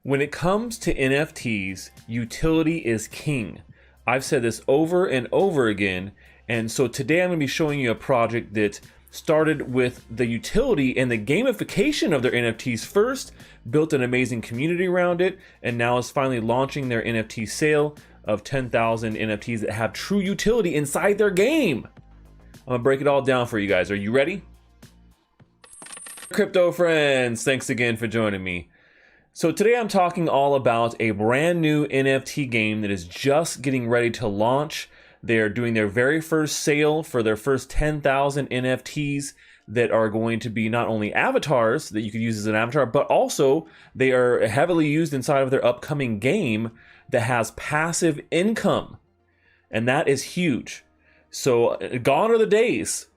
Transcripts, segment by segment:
When it comes to NFTs, utility is king. I've said this over and over again, and so today I'm going to be showing you a project that started with the utility and the gamification of their NFTs first, built an amazing community around it, and now is finally launching their NFT sale of 10,000 NFTs that have true utility inside their game. I'm going to break it all down for you guys. Are you ready? Crypto friends, thanks again for joining me. So today I'm talking all about a brand new NFT game that is just getting ready to launch. They're doing their very first sale for their first 10,000 NFTs that are going to be not only avatars that you could use as an avatar, but also they are heavily used inside of their upcoming game that has passive income. And that is huge. So gone are the days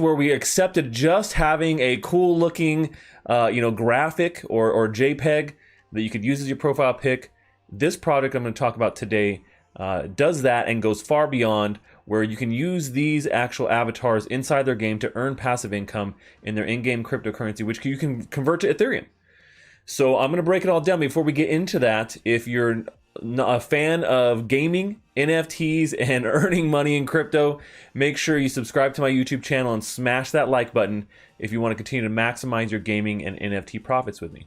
where we accepted just having a cool looking graphic or JPEG that you could use as your profile pic. This project I'm going to talk about today does that and goes far beyond, where you can use these actual avatars inside their game to earn passive income in their in-game cryptocurrency, which you can convert to Ethereum. So I'm going to break it all down. Before we get into that, if you're a fan of gaming, NFTs, and earning money in crypto, make sure you subscribe to my YouTube channel and smash that like button if you want to continue to maximize your gaming and NFT profits with me.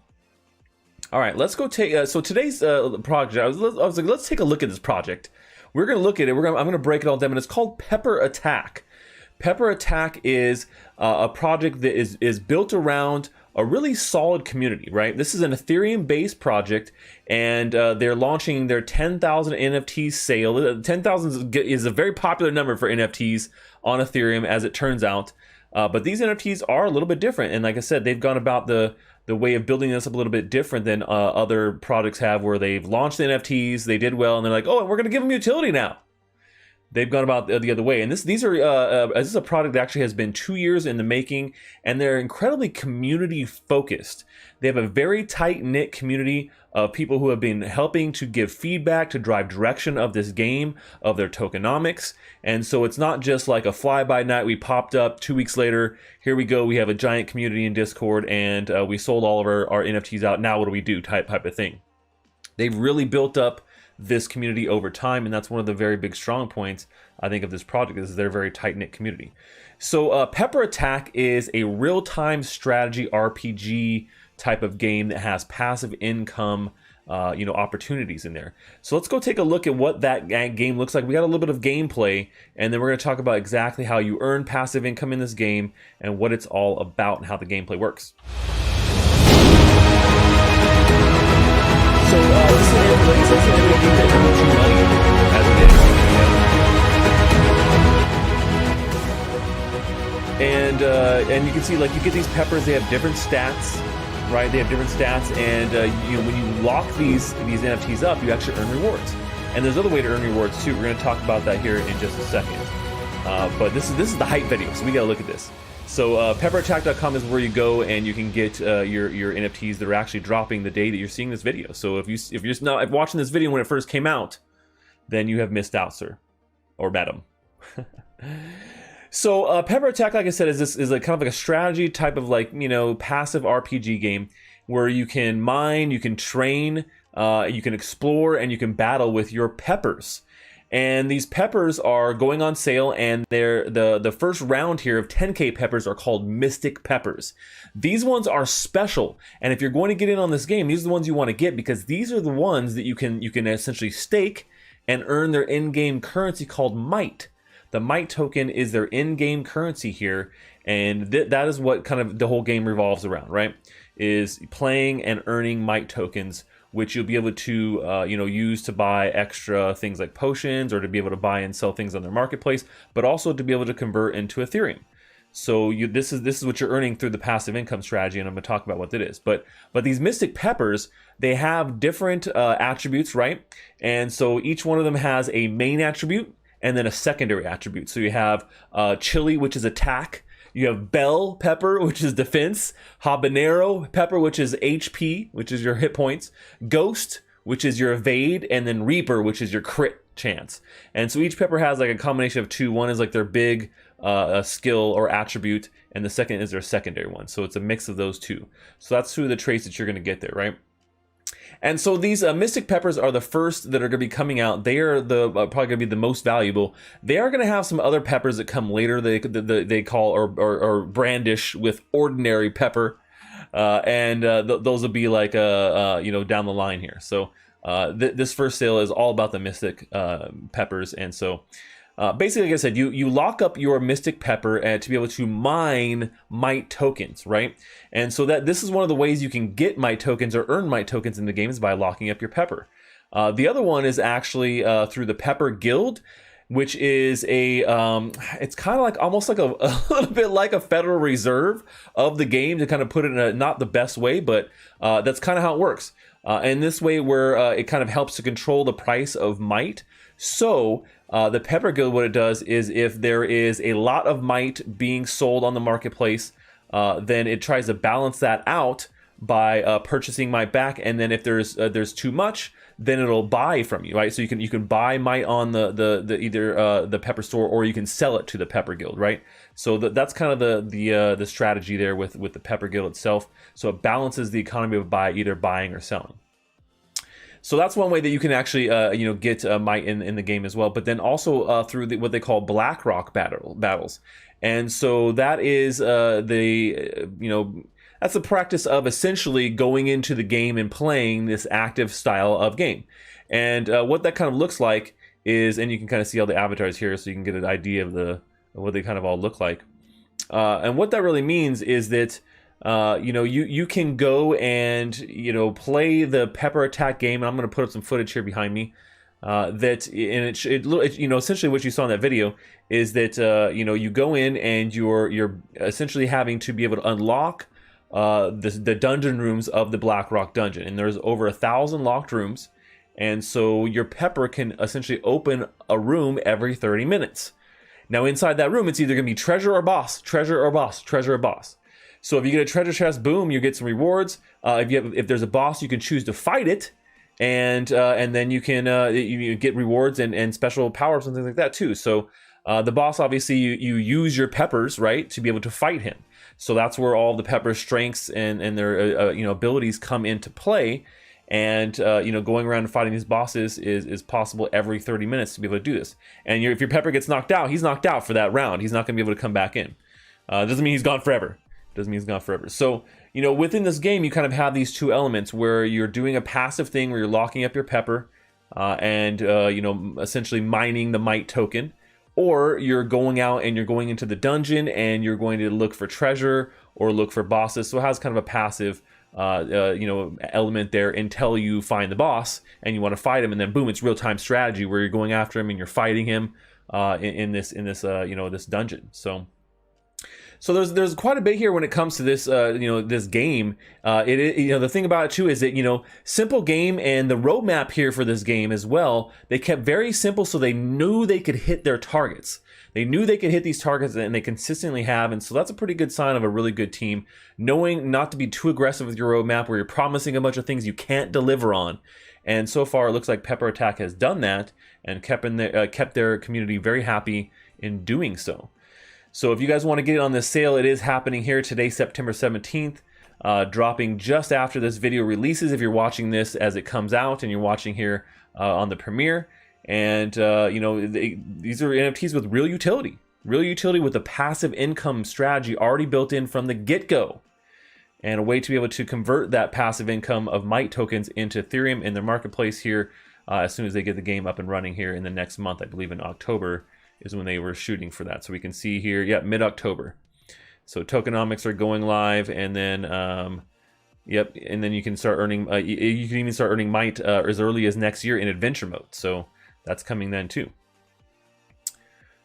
All right, let's go take. So today's project, I was like, let's take a look at this project. We're going to look at it. I'm going to break it all down, and it's called Pepper Attack. Pepper Attack is a project that is built around a really solid community, right? This is an Ethereum-based project, and they're launching their 10,000 NFT sale. 10,000 is a very popular number for NFTs on Ethereum, as it turns out. But these NFTs are a little bit different, and like I said, they've gone about the way of building this up a little bit different than other projects have, where they've launched the NFTs, they did well, and they're like, oh, we're going to give them utility now. They've gone about the other way, and this is a product that actually has been 2 years in the making, and they're incredibly community focused. They have a very tight knit community of people who have been helping to give feedback, to drive direction of this game, of their tokenomics, and so it's not just like a fly by night. We popped up 2 weeks later. Here we go. We have a giant community in Discord, and we sold all of our NFTs out. Now what do we do? Type of thing. They've really built up this community over time, and that's one of the very big strong points I think of this project, is their very tight-knit community. So Pepper Attack is a real-time strategy RPG type of game that has passive income opportunities in there. So let's go take a look at what that game looks like. We got a little bit of gameplay, and then we're going to talk about exactly how you earn passive income in this game and what it's all about and how the gameplay works. So this is an NBA game that earns you money as an NFT. And you can see, like, you get these peppers. They have different stats, right? They have different stats, and when you lock these NFTs up, you actually earn rewards. And there's another way to earn rewards too. We're going to talk about that here in just a second. But this is the hype video, so we got to look at this. So pepperattack.com is where you go, and you can get your NFTs that are actually dropping the day that you're seeing this video. So if you're not watching this video when it first came out, then you have missed out, sir or madam. So Pepper Attack, like I said, is a kind of like a strategy type of, like, passive RPG game where you can mine, you can train, you can explore, and you can battle with your peppers. And these peppers are going on sale, and they're the first round here of 10K peppers are called Mystic Peppers. These ones are special, and if you're going to get in on this game, these are the ones you want to get, because these are the ones that you can essentially stake and earn their in-game currency called Might. The Might token is their in-game currency here, and that is what kind of the whole game revolves around, right? Is playing and earning Might tokens, which you'll be able to use to buy extra things like potions, or to be able to buy and sell things on their marketplace, but also to be able to convert into Ethereum. So this is what you're earning through the passive income strategy, and I'm going to talk about what that is. But these Mystic Peppers, they have different attributes, right? And so each one of them has a main attribute and then a secondary attribute. So you have Chili, which is attack. You have Bell Pepper, which is defense. Habanero Pepper, which is HP, which is your hit points. Ghost, which is your evade. And then Reaper, which is your crit chance. And so each pepper has like a combination of two. One is like their big skill or attribute, and the second is their secondary one. So it's a mix of those two. So that's through the traits that you're going to get there, right? And so these mystic peppers are the first that are going to be coming out. They are the probably going to be the most valuable. They are going to have some other peppers that come later. They call or brandish with ordinary pepper, and those will be like down the line here. So this first sale is all about the mystic peppers, and so. Basically, like I said, you lock up your mystic pepper to be able to mine mite tokens, right? And so this is one of the ways you can get mite tokens or earn mite tokens in the game is by locking up your pepper. The other one is actually through the Pepper Guild, which is it's kind of like almost like a little bit like a Federal Reserve of the game, to kind of put it in a not the best way, but that's kind of how it works. And this way where it kind of helps to control the price of mite. So the Pepper Guild, what it does is if there is a lot of mite being sold on the marketplace, then it tries to balance that out by purchasing mite back. And then if there's too much, then it'll buy from you, right? So you can buy mite on the either the Pepper Store, or you can sell it to the Pepper Guild, right? So that's kind of the strategy there with the Pepper Guild itself. So it balances the economy of either buying or selling. So that's one way that you can actually, get mite in the game as well. But then also through what they call BlackRock battles, and so that is that's the practice of essentially going into the game and playing this active style of game. And what that kind of looks like is, and you can kind of see all the avatars here, so you can get an idea of what they kind of all look like. And what that really means is that. You can go and play the Pepper Attack game, and I'm going to put up some footage here behind me. Essentially what you saw in that video is that you go in and you're essentially having to be able to unlock the dungeon rooms of the BlackRock dungeon, and there's over 1,000 locked rooms, and so your pepper can essentially open a room every 30 minutes. Now inside that room, it's either going to be treasure or boss, treasure or boss, treasure or boss. So if you get a treasure chest, boom, you get some rewards. If there's a boss, you can choose to fight it, and then you can you get rewards and special powers and things like that too. So the boss, obviously, you use your peppers, right, to be able to fight him. So that's where all the pepper strengths and their abilities come into play. And going around and fighting these bosses is possible every 30 minutes to be able to do this. And if your pepper gets knocked out, he's knocked out for that round. He's not going to be able to come back in. Doesn't mean he's gone forever. Doesn't mean it's gone forever. So, within this game, you kind of have these two elements where you're doing a passive thing where you're locking up your pepper and essentially mining the mite token, or you're going out and you're going into the dungeon and you're going to look for treasure or look for bosses. So it has kind of a passive element there until you find the boss and you want to fight him, and then boom, it's real-time strategy where you're going after him and you're fighting him in this dungeon. So there's quite a bit here when it comes to this this game. The thing about it too is that simple game, and the roadmap here for this game as well, they kept very simple so they knew they could hit their targets. They knew they could hit these targets, and they consistently have, and so that's a pretty good sign of a really good team, knowing not to be too aggressive with your roadmap where you're promising a bunch of things you can't deliver on. And so far it looks like Pepper Attack has done that and kept their community very happy in doing so. So if you guys want to get it on this sale, it is happening here today, September 17th, dropping just after this video releases if you're watching this as it comes out and you're watching here on the premiere. And, these are NFTs with real utility with a passive income strategy already built in from the get-go, and a way to be able to convert that passive income of mite tokens into Ethereum in their marketplace here as soon as they get the game up and running here in the next month. I believe in October is when they were shooting for that. So we can see here, mid-October. So tokenomics are going live, and then, and then you can start earning, you can even start earning mite as early as next year in adventure mode. So that's coming then too.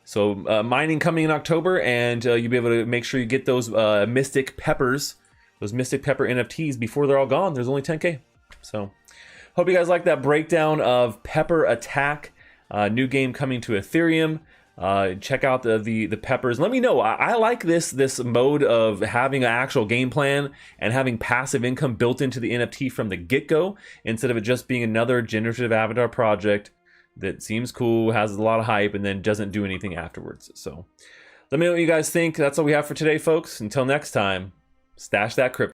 So mining coming in October, and you'll be able to make sure you get those mystic peppers, those mystic pepper NFTs before they're all gone. There's only 10K. So hope you guys like that breakdown of Pepper Attack, new game coming to Ethereum. Check out the peppers. Let me know. I like this mode of having an actual game plan and having passive income built into the NFT from the get-go, instead of it just being another generative avatar project that seems cool, has a lot of hype, and then doesn't do anything afterwards. So let me know what you guys think. That's all we have for today, folks. Until next time, stash that crypto.